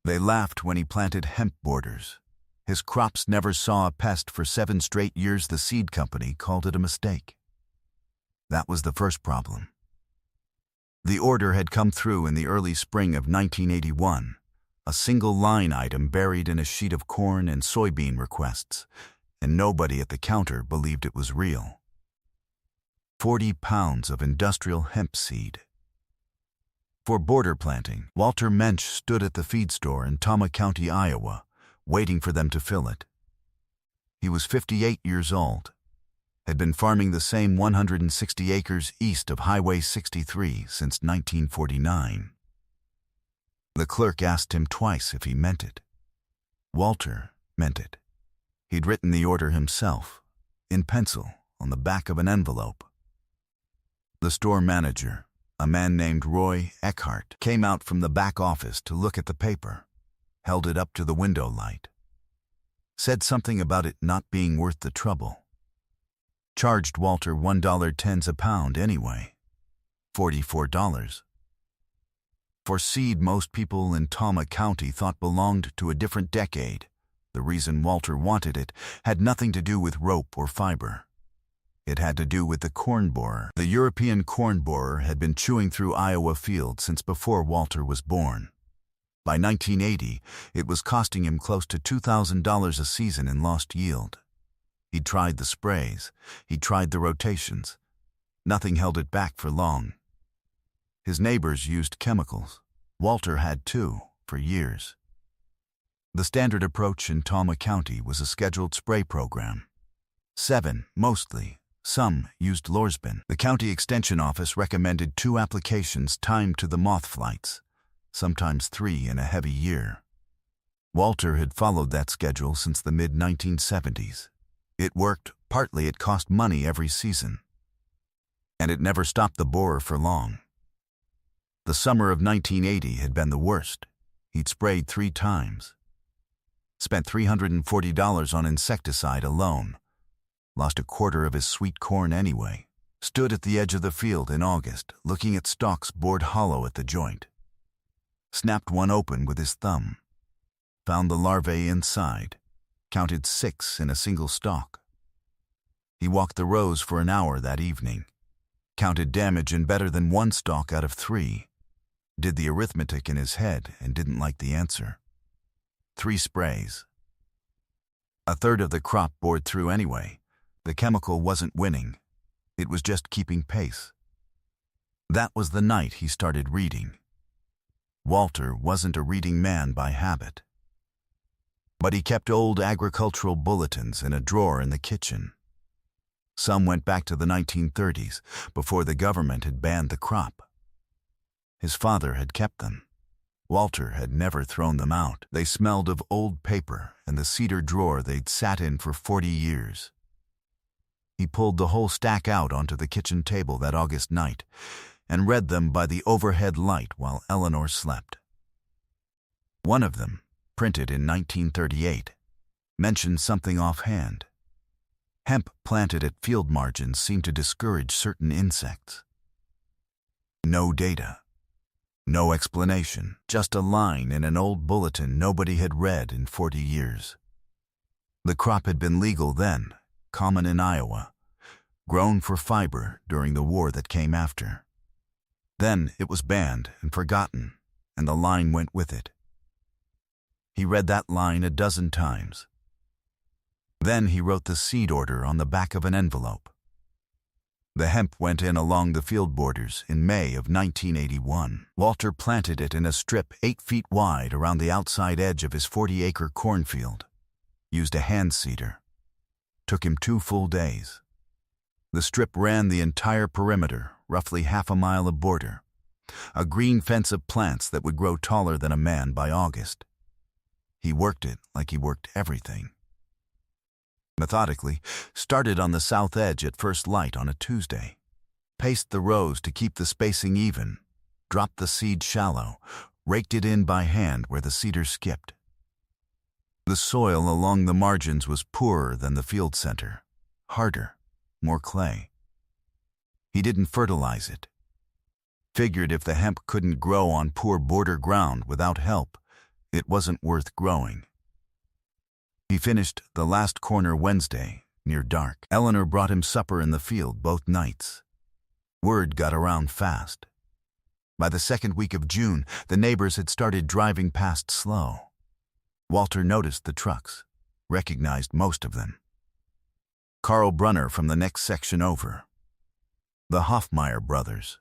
They laughed when he planted hemp borders. His crops never saw a pest for 7 straight years. The seed company called it a mistake. That was the first problem. The order had come through in the early spring of 1981, a single line item buried in a sheet of corn and soybean requests, and nobody at the counter believed it was real. 40 pounds of industrial hemp seed. For border planting, Walter Mensch stood at the feed store in Tama County, Iowa, waiting for them to fill it. He was 58 years old, had been farming the same 160 acres east of Highway 63 since 1949. The clerk asked him twice if he meant it. Walter meant it. He'd written the order himself, in pencil, on the back of an envelope. The store manager, a man named Roy Eckhart, came out from the back office to look at the paper, held it up to the window light, said something about it not being worth the trouble. Charged Walter $1.10 a pound anyway, $44. For seed most people in Tama County thought belonged to a different decade. The reason Walter wanted it had nothing to do with rope or fiber. It had to do with the corn borer. The European corn borer had been chewing through Iowa fields since before Walter was born. By 1980, it was costing him close to $2,000 a season in lost yield. He'd tried the sprays, he'd tried the rotations. Nothing held it back for long. His neighbors used chemicals. Walter had too, for years. The standard approach in Tama County was a scheduled spray program. 7, mostly. Some used Lorsbin. The county extension office recommended 2 applications timed to the moth flights, sometimes 3 in a heavy year. Walter had followed that schedule since the mid-1970s. It worked, partly it cost money every season. And it never stopped the borer for long. The summer of 1980 had been the worst. He'd sprayed 3 times. Spent $340 on insecticide alone. Lost a quarter of his sweet corn anyway. Stood at the edge of the field in August, looking at stalks bored hollow at the joint. Snapped one open with his thumb. Found the larvae inside. Counted 6 in a single stalk. He walked the rows for an hour that evening. Counted damage in better than 1 stalk out of 3. Did the arithmetic in his head and didn't like the answer. 3 sprays. A third of the crop bored through anyway. The chemical wasn't winning. It was just keeping pace. That was the night he started reading. Walter wasn't a reading man by habit. But he kept old agricultural bulletins in a drawer in the kitchen. Some went back to the 1930s, before the government had banned the crop. His father had kept them. Walter had never thrown them out. They smelled of old paper and the cedar drawer they'd sat in for 40 years. He pulled the whole stack out onto the kitchen table that August night and read them by the overhead light while Eleanor slept. One of them, printed in 1938, mentioned something offhand. Hemp planted at field margins seemed to discourage certain insects. No data. No explanation, just a line in an old bulletin nobody had read in 40 years. The crop had been legal then, common in Iowa, grown for fiber during the war that came after. Then it was banned and forgotten, and the line went with it. He read that line a dozen times. Then he wrote the seed order on the back of an envelope. The hemp went in along the field borders in May of 1981. Walter planted it in a strip 8 feet wide around the outside edge of his 40-acre cornfield. Used a hand seeder. Took him 2 full days. The strip ran the entire perimeter, roughly half a mile of border. A green fence of plants that would grow taller than a man by August. He worked it like he worked everything. Methodically, started on the south edge at first light on a Tuesday. Paced the rows to keep the spacing even. Dropped the seed shallow. Raked it in by hand where the cedar skipped. The soil along the margins was poorer than the field center. Harder. More clay. He didn't fertilize it. Figured if the hemp couldn't grow on poor border ground without help, It wasn't worth growing. He finished the last corner Wednesday, near dark. Eleanor brought him supper in the field both nights. Word got around fast. By the second week of June, the neighbors had started driving past slow. Walter noticed the trucks, recognized most of them. Carl Brunner from the next section over. The Hoffmeyer brothers.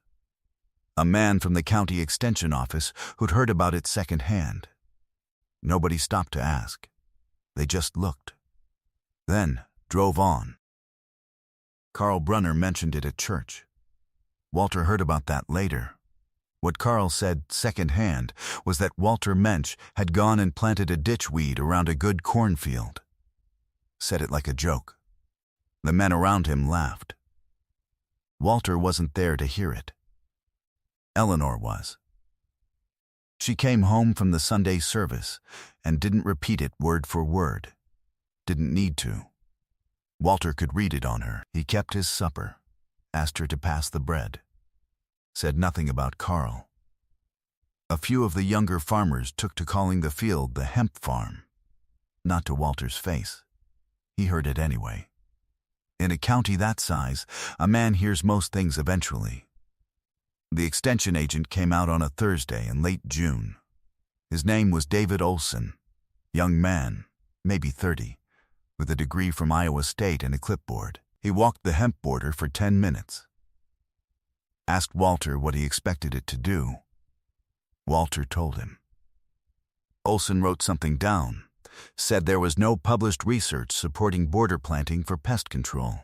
A man from the county extension office who'd heard about it secondhand. Nobody stopped to ask. They just looked. Then drove on. Carl Brunner mentioned it at church. Walter heard about that later. What Carl said secondhand was that Walter Mensch had gone and planted a ditchweed around a good cornfield. Said it like a joke. The men around him laughed. Walter wasn't there to hear it. Eleanor was. She came home from the Sunday service and didn't repeat it word for word. Didn't need to. Walter could read it on her. He kept his supper, asked her to pass the bread. Said nothing about Carl. A few of the younger farmers took to calling the field the Hemp farm. Not to Walter's face. He heard it anyway. In a county that size, a man hears most things eventually. The extension agent came out on a Thursday in late June. His name was David Olson. Young man, maybe 30, with a degree from Iowa State and a clipboard. He walked the hemp border for 10 minutes. Asked Walter what he expected it to do. Walter told him. Olson wrote something down, said there was no published research supporting border planting for pest control.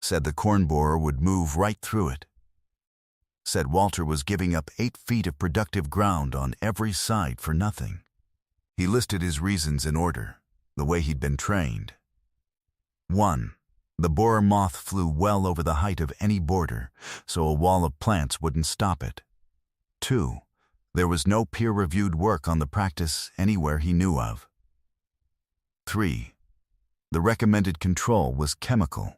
Said the corn borer would move right through it. Said Walter was giving up 8 feet of productive ground on every side for nothing. He listed his reasons in order, the way he'd been trained. 1. The borer moth flew well over the height of any border, so a wall of plants wouldn't stop it. 2. There was no peer-reviewed work on the practice anywhere he knew of. 3. The recommended control was chemical,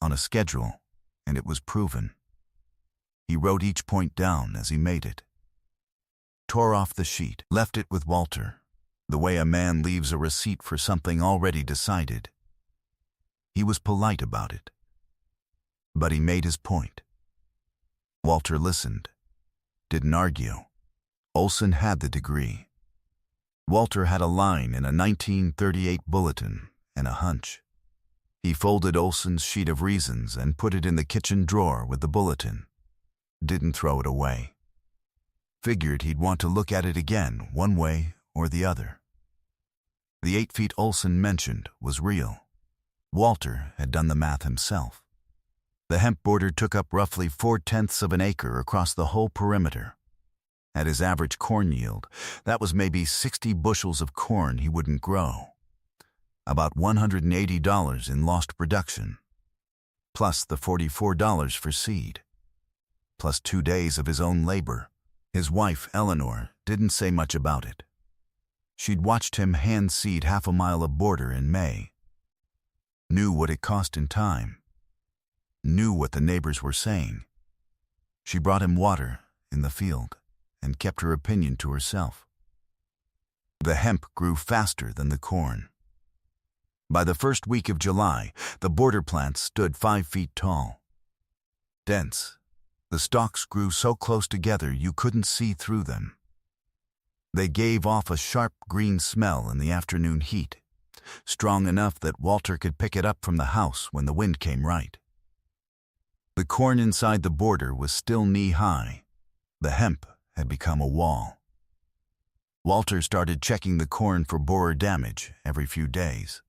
on a schedule, and it was proven. He wrote each point down as he made it. Tore off the sheet, left it with Walter, the way a man leaves a receipt for something already decided. He was polite about it. But he made his point. Walter listened, didn't argue. Olson had the degree. Walter had a line in a 1938 bulletin and a hunch. He folded Olson's sheet of reasons and put it in the kitchen drawer with the bulletin. Didn't throw it away. Figured he'd want to look at it again, one way or the other. The 8 feet Olson mentioned was real. Walter had done the math himself. The hemp border took up roughly 4/10 of an acre across the whole perimeter. At his average corn yield, that was maybe 60 bushels of corn he wouldn't grow. About $180 in lost production. Plus the $44 for seed. Plus 2 days of his own labor. His wife, Eleanor, didn't say much about it. She'd watched him hand seed 1/2 mile of border in May. Knew what it cost in time. Knew what the neighbors were saying. She brought him water in the field and kept her opinion to herself. The hemp grew faster than the corn. By the first week of July, the border plants stood 5 feet tall. Dense, the stalks grew so close together you couldn't see through them. They gave off a sharp green smell in the afternoon heat, strong enough that Walter could pick it up from the house when the wind came right. The corn inside the border was still knee-high. The hemp had become a wall. Walter started checking the corn for borer damage every few days.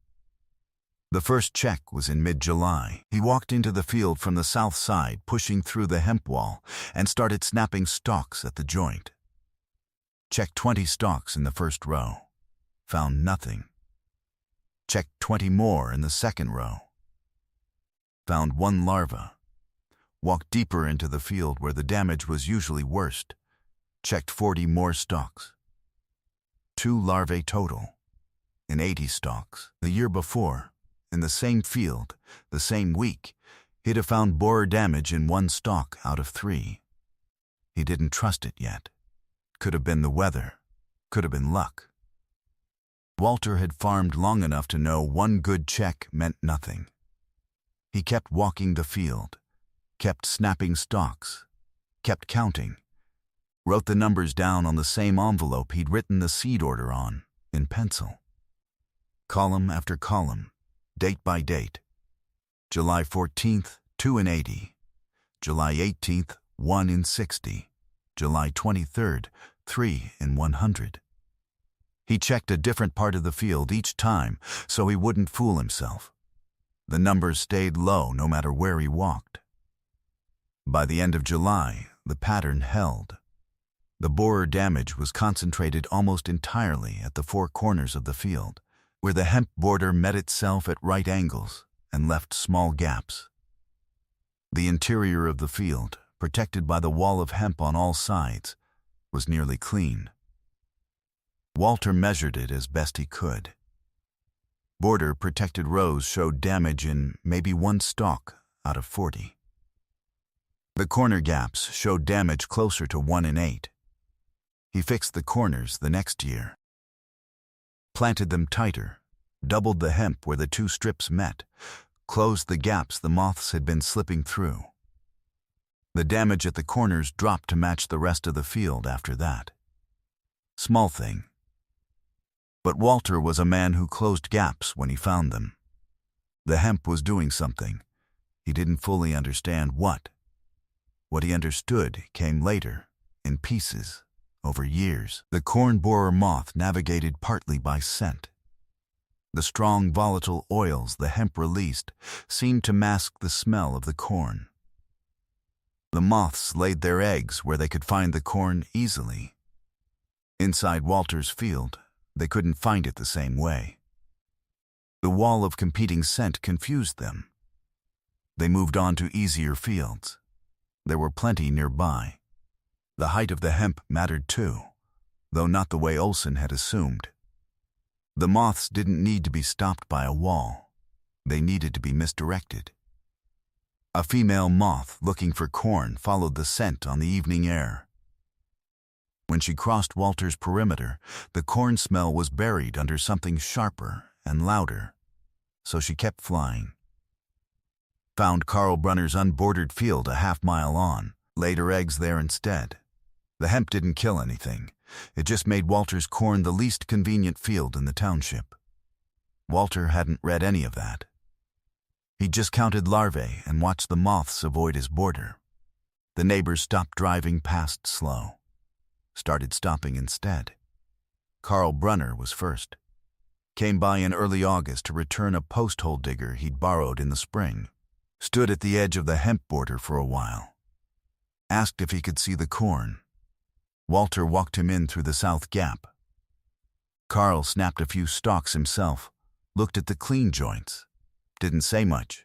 The first check was in mid-July. He walked into the field from the south side, pushing through the hemp wall, and started snapping stalks at the joint. Checked 20 stalks in the first row. Found nothing. Checked 20 more in the second row. Found 1 larva. Walked deeper into the field where the damage was usually worst. Checked 40 more stalks. 2 larvae total, in 80 stalks. The year before, in the same field, the same week, he'd have found borer damage in 1 stalk out of 3. He didn't trust it yet. Could have been the weather. Could have been luck. Walter had farmed long enough to know one good check meant nothing. He kept walking the field, kept snapping stalks, kept counting, wrote the numbers down on the same envelope he'd written the seed order on, in pencil. Column after column, date by date. July 14th, 2 in 80. July 18th, 1 in 60. July 23rd, 3 in 100. He checked a different part of the field each time so he wouldn't fool himself. The numbers stayed low no matter where he walked. By the end of July, the pattern held. The borer damage was concentrated almost entirely at the four corners of the field, where the hemp border met itself at right angles and left small gaps. The interior of the field, protected by the wall of hemp on all sides, was nearly clean. Walter measured it as best he could. Border-protected rows showed damage in maybe one stalk out of 40. The corner gaps showed damage closer to 1 in 8. He fixed the corners the next year, planted them tighter, doubled the hemp where the two strips met, closed the gaps the moths had been slipping through. The damage at the corners dropped to match the rest of the field after that. Small thing. But Walter was a man who closed gaps when he found them. The hemp was doing something. He didn't fully understand what. What he understood came later, in pieces, over years. The corn borer moth navigated partly by scent. The strong volatile oils the hemp released seemed to mask the smell of the corn. The moths laid their eggs where they could find the corn easily. Inside Walter's field, they couldn't find it the same way. The wall of competing scent confused them. They moved on to easier fields. There were plenty nearby. The height of the hemp mattered too, though not the way Olson had assumed. The moths didn't need to be stopped by a wall. They needed to be misdirected. A female moth looking for corn followed the scent on the evening air. When she crossed Walter's perimeter, the corn smell was buried under something sharper and louder, so she kept flying. Found Carl Brunner's unbordered field a half-mile on, laid her eggs there instead. The hemp didn't kill anything. It just made Walter's corn the least convenient field in the township. Walter hadn't read any of that. He'd just counted larvae and watched the moths avoid his border. The neighbors stopped driving past slow. Started stopping instead. Carl Brunner was first. Came by in early August to return a post hole digger he'd borrowed in the spring. Stood at the edge of the hemp border for a while. Asked if he could see the corn. Walter walked him in through the south gap. Carl snapped a few stalks himself, looked at the clean joints, didn't say much.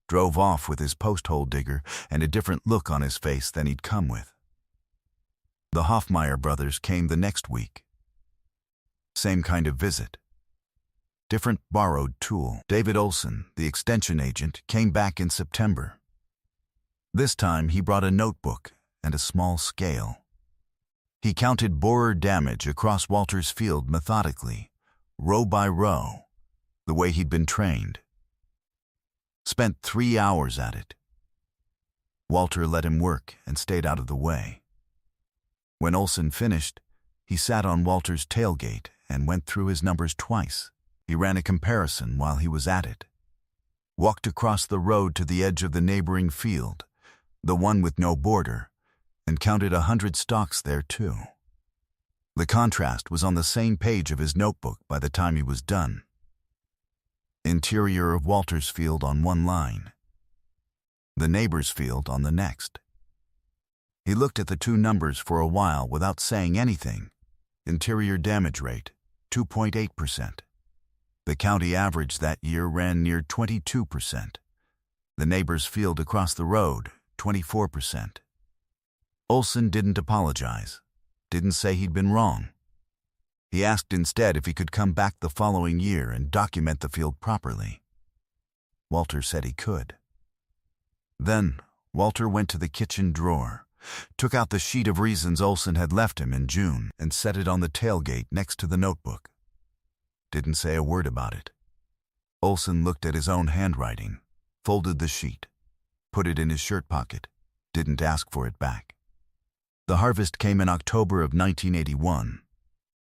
Drove off with his post hole digger and a different look on his face than he'd come with. The Hoffmeyer brothers came the next week. Same kind of visit. Different borrowed tool. David Olson, the extension agent, came back in September. This time he brought a notebook and a small scale. He counted borer damage across Walter's field methodically, row by row, the way he'd been trained. Spent 3 hours at it. Walter let him work and stayed out of the way. When Olson finished, he sat on Walter's tailgate and went through his numbers twice. He ran a comparison while he was at it. Walked across the road to the edge of the neighboring field, the one with no border, and counted 100 stalks there too. The contrast was on the same page of his notebook by the time he was done. Interior of Walter's field on one line, the neighbor's field on the next. He looked at the two numbers for a while without saying anything. Interior damage rate, 2.8%. The county average that year ran near 22%. The neighbor's field across the road, 24%. Olson didn't apologize, didn't say he'd been wrong. He asked instead if he could come back the following year and document the field properly. Walter said he could. Then Walter went to the kitchen drawer, took out the sheet of reasons Olson had left him in June and set it on the tailgate next to the notebook. Didn't say a word about it. Olson looked at his own handwriting, folded the sheet, put it in his shirt pocket, didn't ask for it back. The harvest came in October of 1981.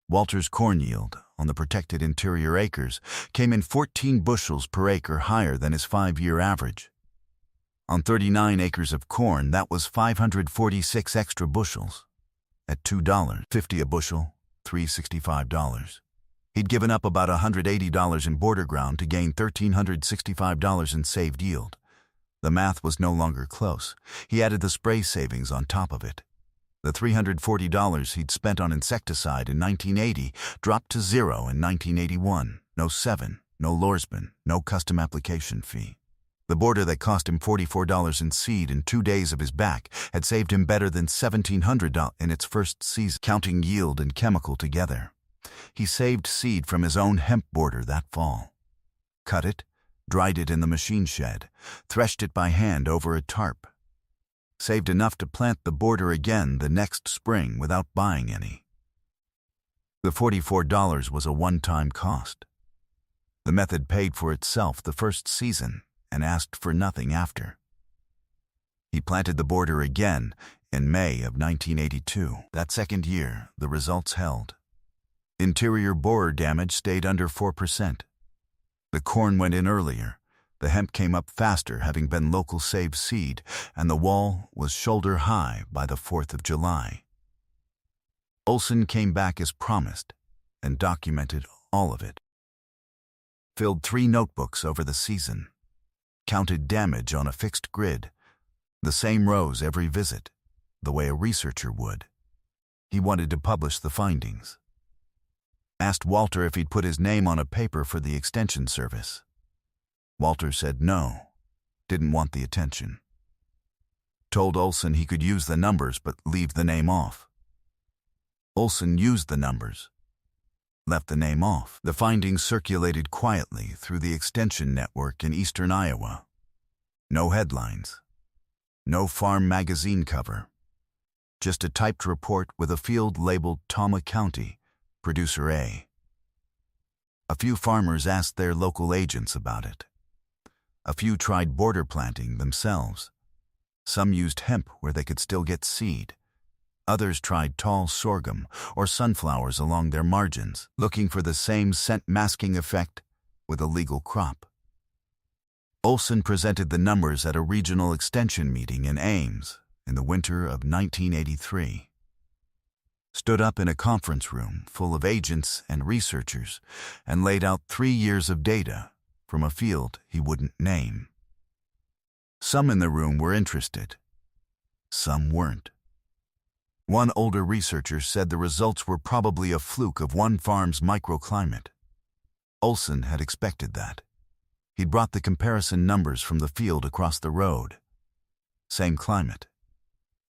Walter's corn yield on the protected interior acres came in 14 bushels per acre higher than his 5-year average. On 39 acres of corn, that was 546 extra bushels. At $2.50 a bushel, $365. He'd given up about $180 in border ground to gain $1,365 in saved yield. The math was no longer close. He added the spray savings on top of it. The $340 he'd spent on insecticide in 1980 dropped to zero in 1981. No Sevin, no Lorsman, no custom application fee. The border that cost him $44 in seed in 2 days of his back had saved him better than $1,700 in its first season, counting yield and chemical together. He saved seed from his own hemp border that fall. Cut it, dried it in the machine shed, threshed it by hand over a tarp. Saved enough to plant the border again the next spring without buying any. The $44 was a one-time cost. The method paid for itself the first season and asked for nothing after. He planted the border again in May of 1982. That second year, the results held. Interior borer damage stayed under 4%. The corn went in earlier. The hemp came up faster, having been local saved seed, and the wall was shoulder high by the 4th of July. Olson came back as promised and documented all of it. Filled 3 notebooks over the season. Counted damage on a fixed grid, the same rows every visit, the way a researcher would. He wanted to publish the findings. Asked Walter if he'd put his name on a paper for the Extension Service. Walter said no, didn't want the attention. Told Olson he could use the numbers but leave the name off. Olson used the numbers, left the name off. The findings circulated quietly through the extension network in eastern Iowa. No headlines, no farm magazine cover, just a typed report with a field labeled Tama County, Producer A. A few farmers asked their local agents about it. A few tried border planting themselves. Some used hemp where they could still get seed. Others tried tall sorghum or sunflowers along their margins, looking for the same scent-masking effect with a legal crop. Olson presented the numbers at a regional extension meeting in Ames in the winter of 1983. Stood up in a conference room full of agents and researchers and laid out 3 years of data from a field he wouldn't name. Some in the room were interested. Some weren't. One older researcher said the results were probably a fluke of one farm's microclimate. Olson had expected that. He'd brought the comparison numbers from the field across the road. Same climate,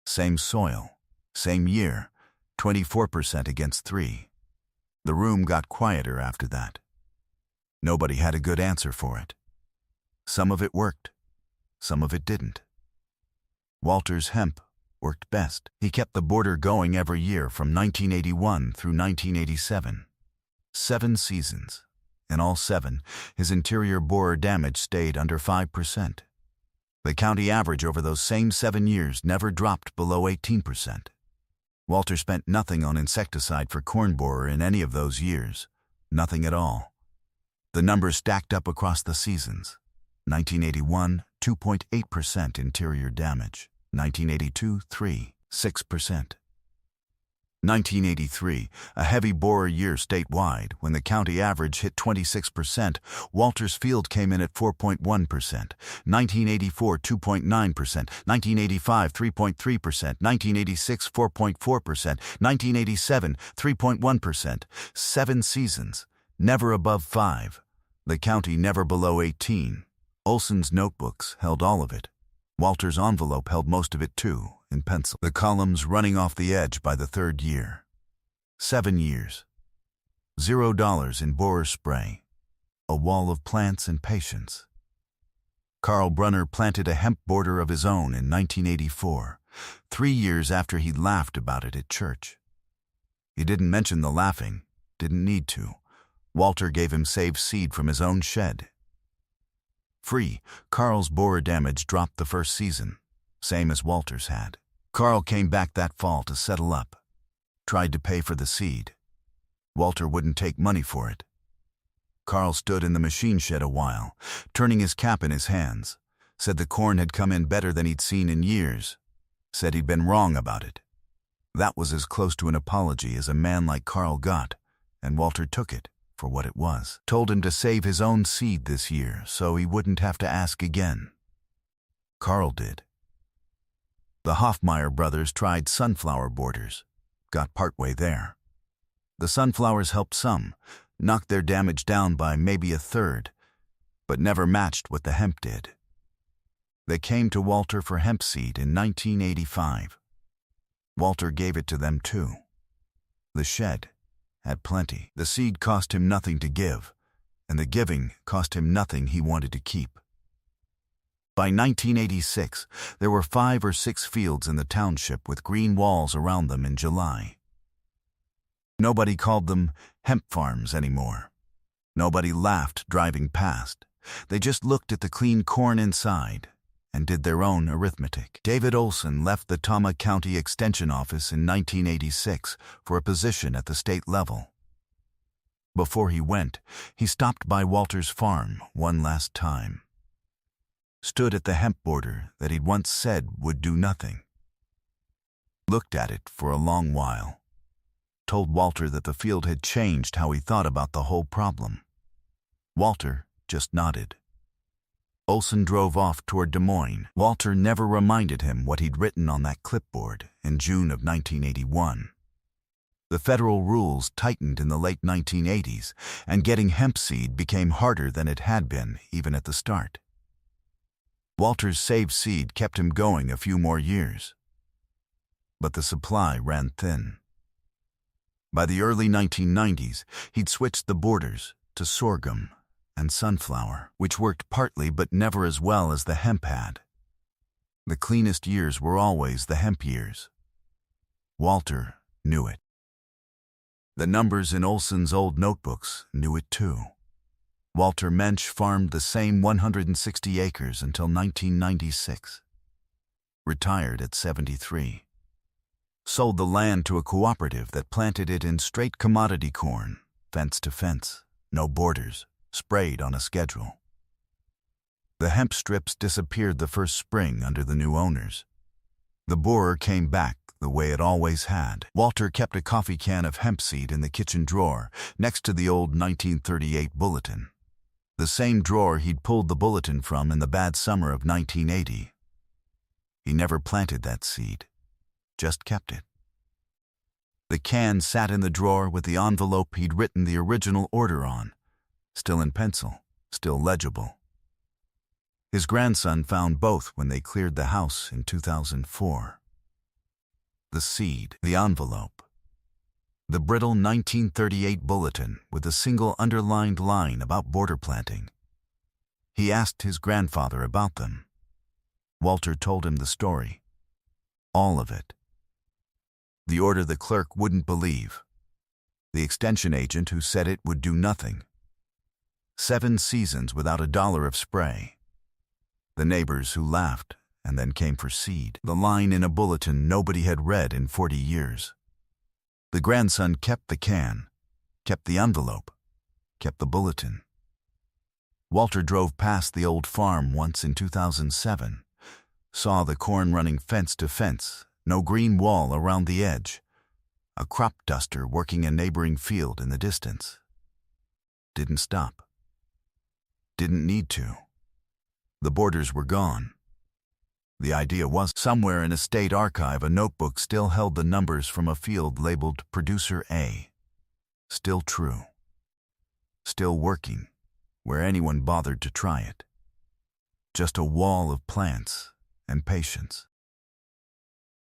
same soil, same year, 24% against 3. The room got quieter after that. Nobody had a good answer for it. Some of it worked, some of it didn't. Walter's hemp worked best. He kept the border going every year from 1981 through 1987. 7 seasons. In all 7, his interior borer damage stayed under 5%. The county average over those same 7 years never dropped below 18%. Walter spent nothing on insecticide for corn borer in any of those years. Nothing at all. The numbers stacked up across the seasons. 1981, 2.8% interior damage. 1982, 6%. 1983, a heavy borer year statewide, when the county average hit 26%, Walter's field came in at 4.1%. 1984, 2.9%. 1985, 3.3%. 1986, 4.4%. 1987, 3.1%. 7 seasons, never above 5. The county never below 18. Olson's notebooks held all of it. Walter's envelope held most of it too, in pencil. The columns running off the edge by the 3rd year. 7 years. $0 in borer spray. A wall of plants and patience. Carl Brunner planted a hemp border of his own in 1984, 3 years after he'd laughed about it at church. He didn't mention the laughing, didn't need to. Walter gave him saved seed from his own shed. Free, Carl's borer damage dropped the first season, same as Walter's had. Carl came back that fall to settle up, tried to pay for the seed. Walter wouldn't take money for it. Carl stood in the machine shed a while, turning his cap in his hands, said the corn had come in better than he'd seen in years, said he'd been wrong about it. That was as close to an apology as a man like Carl got, and Walter took it for what it was. Told him to save his own seed this year so he wouldn't have to ask again. Carl did. The Hoffmeyer brothers tried sunflower borders, got partway there. The sunflowers helped some, knocked their damage down by maybe a third, but never matched what the hemp did. They came to Walter for hemp seed in 1985. Walter gave it to them too. The shed had plenty. The seed cost him nothing to give, and the giving cost him nothing he wanted to keep. By 1986, there were 5 or 6 fields in the township with green walls around them in July. Nobody called them hemp farms anymore. Nobody laughed driving past. They just looked at the clean corn inside and did their own arithmetic. David Olson left the Tama County Extension Office in 1986 for a position at the state level. Before he went, he stopped by Walter's farm one last time. Stood at the hemp border that he'd once said would do nothing. Looked at it for a long while. Told Walter that the field had changed how he thought about the whole problem. Walter just nodded. Olson drove off toward Des Moines. Walter never reminded him what he'd written on that clipboard in June of 1981. The federal rules tightened in the late 1980s, and getting hemp seed became harder than it had been even at the start. Walter's saved seed kept him going a few more years, but the supply ran thin. By the early 1990s, he'd switched the borders to sorghum and sunflower, which worked partly but never as well as the hemp had. The cleanest years were always the hemp years. Walter knew it. The numbers in Olson's old notebooks knew it too. Walter Mensch farmed the same 160 acres until 1996. Retired at 73. Sold the land to a cooperative that planted it in straight commodity corn, fence to fence, no borders, sprayed on a schedule. The hemp strips disappeared the first spring under the new owners. The borer came back the way it always had. Walter kept a coffee can of hemp seed in the kitchen drawer next to the old 1938 bulletin. The same drawer he'd pulled the bulletin from in the bad summer of 1980. He never planted that seed, just kept it. The can sat in the drawer with the envelope he'd written the original order on, still in pencil, still legible. His grandson found both when they cleared the house in 2004. The seed, the envelope, the brittle 1938 bulletin with a single underlined line about border planting. He asked his grandfather about them. Walter told him the story. All of it. The order the clerk wouldn't believe. The extension agent who said it would do nothing. 7 seasons without $1 of spray. The neighbors who laughed and then came for seed. The line in a bulletin nobody had read in 40 years. The grandson kept the can, kept the envelope, kept the bulletin. Walter drove past the old farm once in 2007, saw the corn running fence to fence, no green wall around the edge, a crop duster working a neighboring field in the distance. Didn't stop. Didn't need to. The borders were gone. The idea was, somewhere in a state archive, a notebook still held the numbers from a field labeled Producer A. Still true. Still working, where anyone bothered to try it. Just a wall of plants and patience.